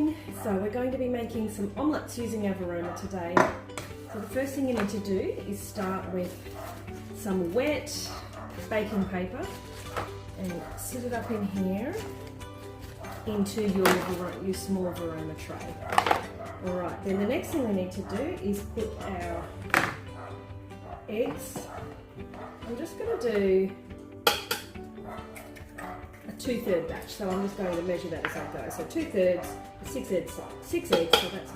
morning. So we're going to be making some omelettes using our varoma today. So the first thing you need to do is start with some wet baking paper and sit it up in here into your small varoma tray. Alright, then the next thing we need to do is put our eggs. I'm just going to do a 2/3 batch, so I'm just going to measure that as I go. So 2/3, 6 eggs, so that's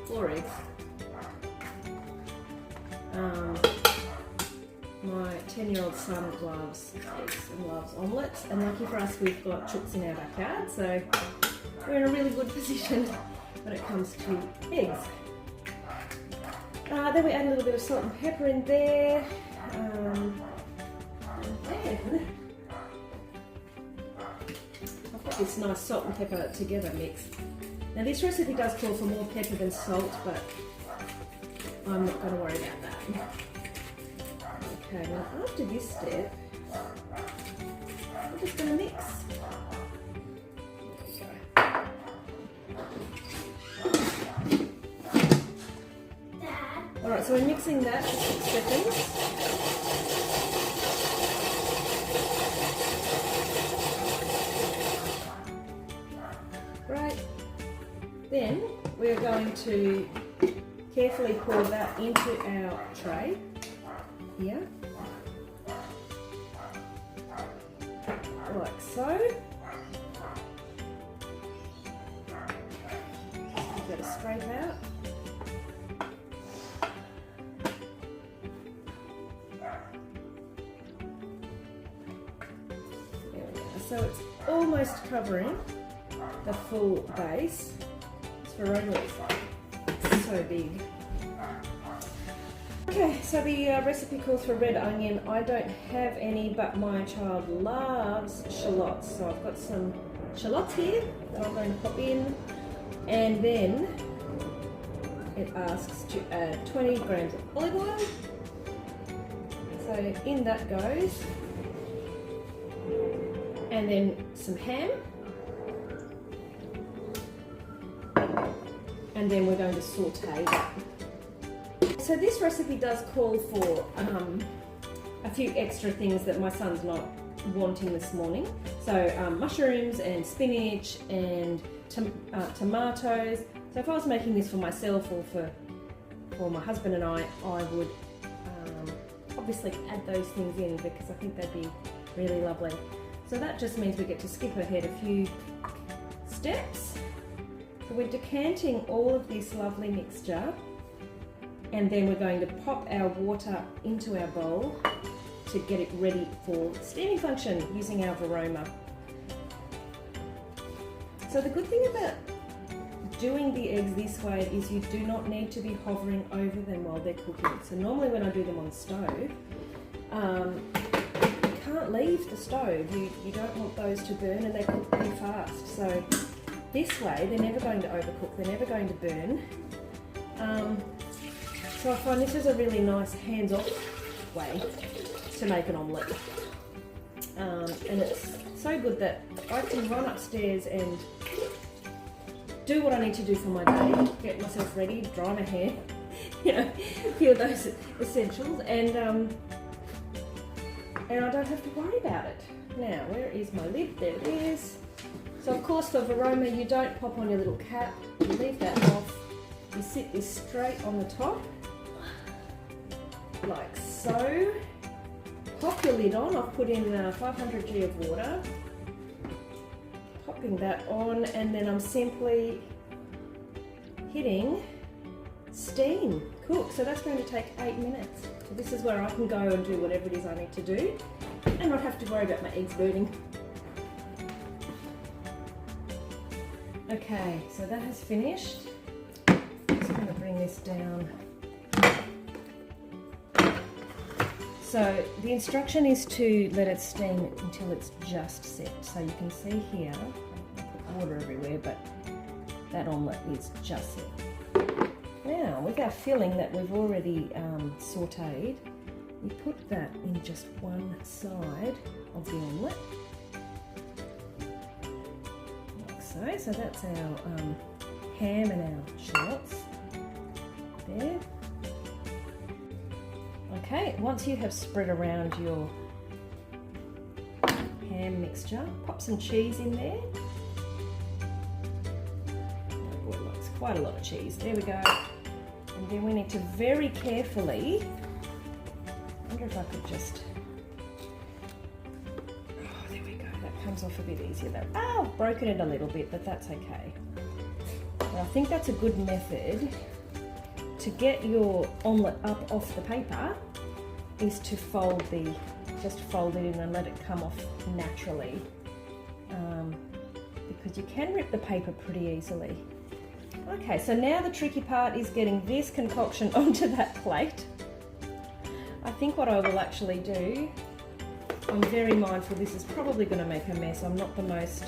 4 eggs. My 10-year-old son loves eggs and loves omelettes, and lucky for us we've got chooks in our backyard, so we're in a really good position when it comes to eggs. Then we add a little bit of salt and pepper in there, and then I've got this nice salt and pepper together mix. Now this recipe does call for more pepper than salt, but I'm not going to worry about that. Okay, now after this step, I'm just going to mix. Alright, so we're mixing that for 6 seconds. Right, then we're going to carefully pour that into our tray here, like so. Give that a scrape out. So it's almost covering the full base. This varoma is so big. Okay, so the recipe calls for red onion. I don't have any, but my child loves shallots. So I've got some shallots here that I'm going to pop in. And then it asks to add 20 grams of olive oil. So in that goes. And then some ham, and then we're going to saute that. So this recipe does call for a few extra things that my son's not wanting this morning. So mushrooms and spinach and tomatoes. So if I was making this for myself or for my husband and I would obviously add those things in because I think they'd be really lovely. So that just means we get to skip ahead a few steps. So we're decanting all of this lovely mixture, and then we're going to pop our water into our bowl to get it ready for steaming function using our varoma. So the good thing about doing the eggs this way is you do not need to be hovering over them while they're cooking. So normally when I do them on stove, can't leave the stove. You don't want those to burn, and they cook pretty fast. So this way they're never going to overcook, they're never going to burn. So I find this is a really nice hands-off way to make an omelette. And it's so good that I can run upstairs and do what I need to do for my day, get myself ready, dry my hair, you know, feel those essentials, and I don't have to worry about it. Now, where is my lid? There it is. So of course for varoma, you don't pop on your little cap, you leave that off. You sit this straight on the top, like so. Pop your lid on. I've put in 500g of water. Popping that on, and then I'm simply hitting steam. Cook. So that's going to take 8 minutes. So this is where I can go and do whatever it is I need to do and not have to worry about my eggs burning. Okay, so that has finished. I'm just going to bring this down. So the instruction is to let it steam until it's just set. So you can see here, I put water everywhere, but that omelette is just set. Now, with our filling that we've already sauteed, we put that in just one side of the omelette, like so. so. So that's our ham and our shallots there. Okay, once you have spread around your ham mixture, pop some cheese in there. Oh boy, that's quite a lot of cheese. There we go. And then we need to very carefully, I wonder if I could just, oh, there we go. That comes off a bit easier though. Oh, I've broken it a little bit, but that's okay. But I think that's a good method to get your omelette up off the paper, is to just fold it in and let it come off naturally, because you can rip the paper pretty easily. Okay, so now the tricky part is getting this concoction onto that plate. I think what I will actually do, I'm very mindful this is probably going to make a mess. I'm not the most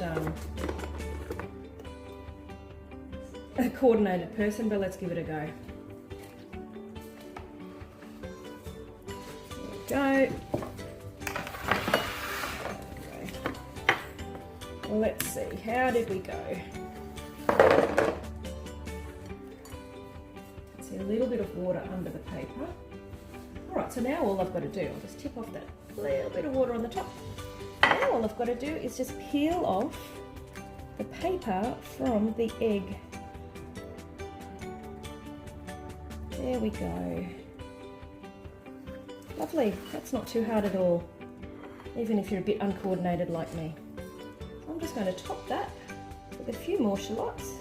coordinated person, but let's give it a go. There we go. Well, let's see, how did we go? See a little bit of water under the paper. All right, so now all I've got to do, I'll just tip off that little bit of water on the top. Now all I've got to do is just peel off the paper from the egg. There we go. Lovely, that's not too hard at all, even if you're a bit uncoordinated like me. So I'm just going to top that with a few more shallots,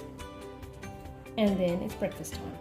and then it's breakfast time.